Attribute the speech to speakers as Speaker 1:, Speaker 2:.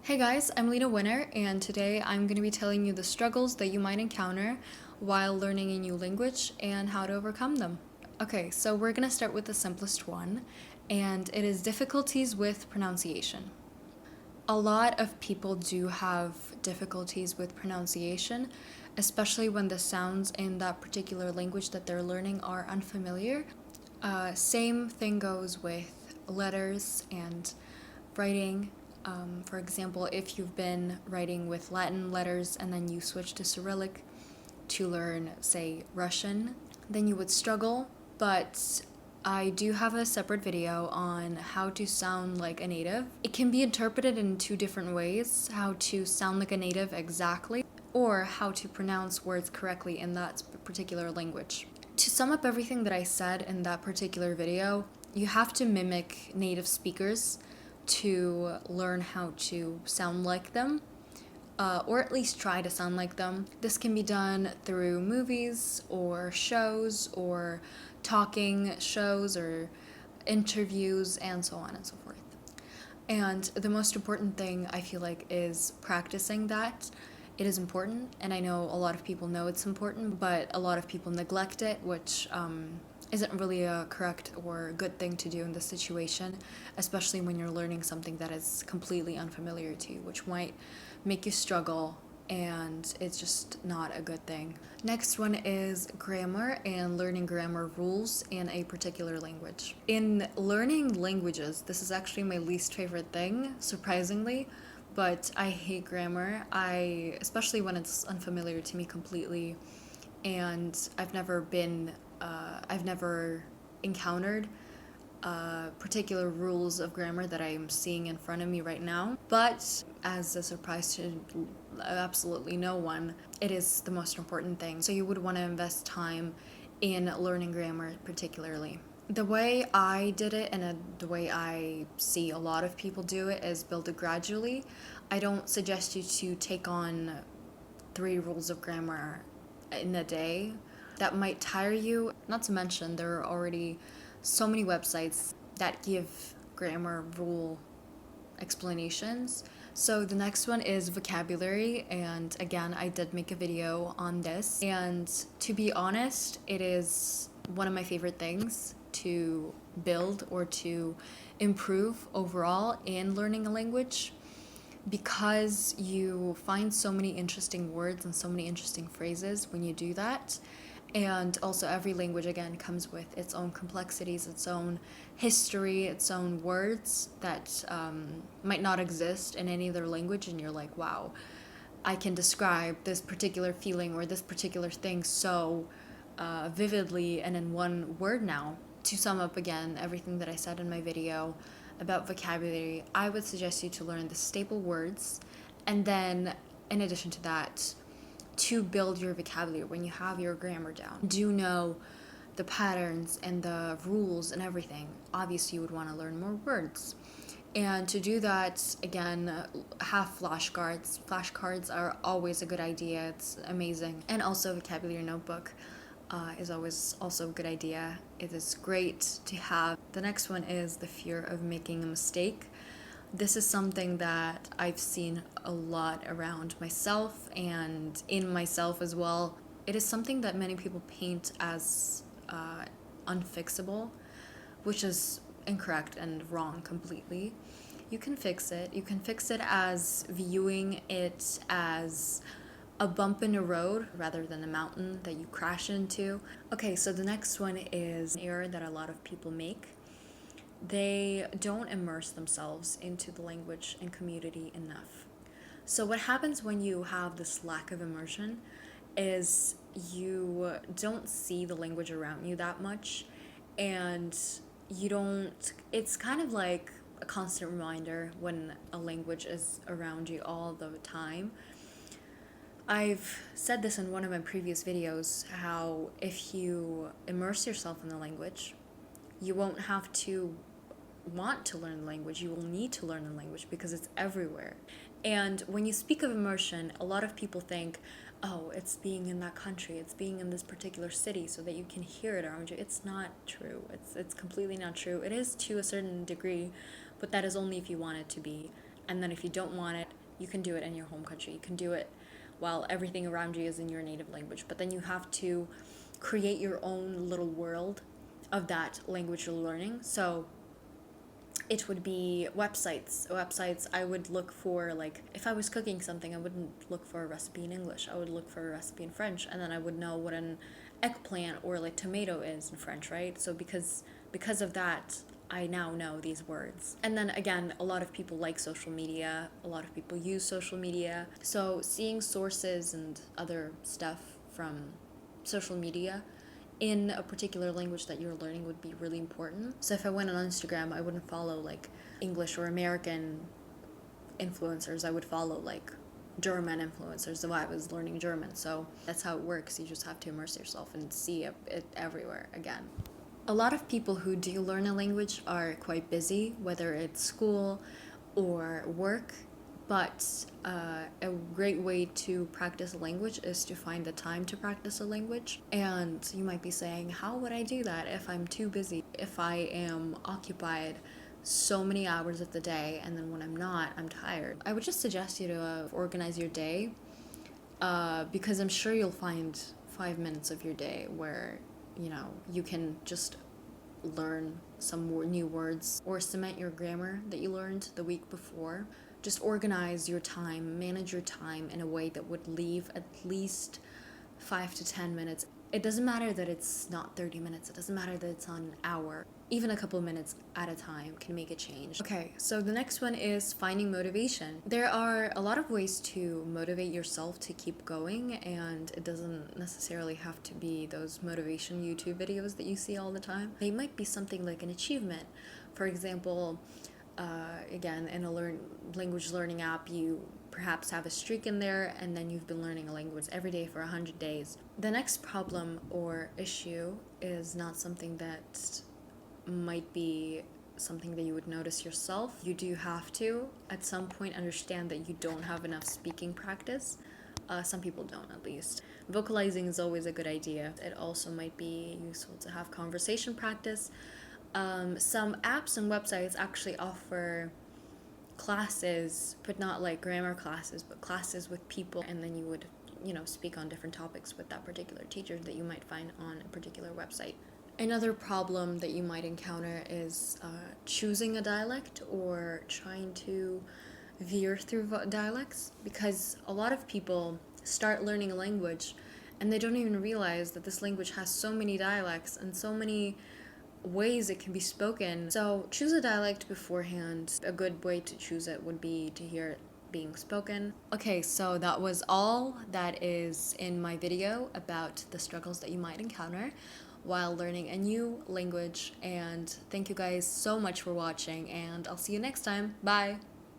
Speaker 1: Hey guys, I'm Lena Winner, and today I'm going to be telling you the struggles that you might encounter while learning a new language and how to overcome them. Okay, so we're going to start with the simplest one, and it is difficulties with pronunciation. A lot of people do have difficulties with pronunciation, especially when the sounds in that particular language that they're learning are unfamiliar. Same thing goes with letters and writing. For example, if you've been writing with Latin letters and then you switch to Cyrillic to learn, say, Russian, then you would struggle. But I do have a separate video on how to sound like a native. It can be interpreted in two different ways: how to sound like a native exactly, or how to pronounce words correctly in that particular language. To sum up everything that I said in that particular video, you have to mimic native speakers to learn how to sound like them, or at least try to sound like them. This can be done through movies or shows or talking shows or interviews and so on and so forth. And the most important thing I feel like is practicing that. It is important, and I know a lot of people know it's important, but a lot of people neglect it, which isn't really a correct or good thing to do in this situation, especially when you're learning something that is completely unfamiliar to you, which might make you struggle, and it's just not a good thing. Next one is grammar and learning grammar rules in a particular language. In learning languages, this is actually my least favorite thing, surprisingly, but I hate grammar. Especially when it's unfamiliar to me completely, and I've never encountered particular rules of grammar that I am seeing in front of me right now. But as a surprise to absolutely no one, it is the most important thing. So you would want to invest time in learning grammar particularly. The way I did it and the way I see a lot of people do it is build it gradually. I don't suggest you to take on 3 rules of grammar in a day. That might tire you. Not to mention, there are already so many websites that give grammar rule explanations. So the next one is vocabulary, and again, I did make a video on this. And to be honest, it is one of my favorite things to build or to improve overall in learning a language, because you find so many interesting words and so many interesting phrases when you do that. And also, every language, again, comes with its own complexities, its own history, its own words that might not exist in any other language. And you're like, wow, I can describe this particular feeling or this particular thing so vividly and in one word now. To sum up again everything that I said in my video about vocabulary, I would suggest you to learn the staple words, and then in addition to that, to build your vocabulary when you have your grammar down. Do know the patterns and the rules and everything. Obviously, you would want to learn more words. And to do that, again, have flashcards. Flashcards are always a good idea. It's amazing. And also, vocabulary notebook is always also a good idea. It is great to have. The next one is the fear of making a mistake. This is something that I've seen a lot around myself and in myself as well. It is something that many people paint as unfixable, which is incorrect and wrong completely. You can fix it. You can fix it as viewing it as a bump in the road rather than a mountain that you crash into. Okay, so the next one is an error that a lot of people make. They don't immerse themselves into the language and community enough. So what happens when you have this lack of immersion is you don't see the language around you that much, and it's kind of like a constant reminder when a language is around you all the time. I've said this in one of my previous videos, how if you immerse yourself in the language, you won't have to want to learn the language. You will need to learn the language because it's everywhere. And when you speak of immersion, a lot of people think, oh, it's being in that country, it's being in this particular city so that you can hear it around you. It's not true. It's completely not true. It is to a certain degree, but that is only if you want it to be. And then if you don't want it, you can do it in your home country. You can do it while everything around you is in your native language. But then you have to create your own little world of that language you're learning. So it would be websites. I would look for, like, if I was cooking something, I wouldn't look for a recipe in English, I would look for a recipe in French, and then I would know what an eggplant or like tomato is in French, right? So because of that, I now know these words. And then again, a lot of people like social media, a lot of people use social media, so seeing sources and other stuff from social media in a particular language that you're learning would be really important. So if I went on Instagram, I wouldn't follow like English or American influencers. I would follow like German influencers. So I was learning German. So that's how it works. You just have to immerse yourself and see it everywhere again. A lot of people who do learn a language are quite busy, whether it's school or work. But a great way to practice a language is to find the time to practice a language. And you might be saying, how would I do that if I'm too busy? If I am occupied so many hours of the day and then when I'm not, I'm tired. I would just suggest you to organize your day because I'm sure you'll find 5 minutes of your day where, you can just learn some more new words or cement your grammar that you learned the week before. Just organize your time, manage your time in a way that would leave at least 5 to 10 minutes. It doesn't matter that it's not 30 minutes. It doesn't matter that it's on an hour. Even a couple of minutes at a time can make a change. Okay, so the next one is finding motivation. There are a lot of ways to motivate yourself to keep going, and it doesn't necessarily have to be those motivation YouTube videos that you see all the time. They might be something like an achievement. For example, again, in a language learning app, you perhaps have a streak in there and then you've been learning a language every day for 100 days. The next problem or issue is not something that might be something that you would notice yourself. You do have to, at some point, understand that you don't have enough speaking practice. Some people don't, at least. Vocalizing is always a good idea. It also might be useful to have conversation practice. Some apps and websites actually offer classes, but not like grammar classes, but classes with people, and then you would, speak on different topics with that particular teacher that you might find on a particular website. Another problem that you might encounter is choosing a dialect or trying to veer through dialects, because a lot of people start learning a language and they don't even realize that this language has so many dialects and so many ways it can be spoken. So choose a dialect beforehand. A good way to choose it would be to hear it being spoken. Okay, so that was all that is in my video about the struggles that you might encounter while learning a new language. And thank you guys so much for watching, and I'll see you next time. Bye!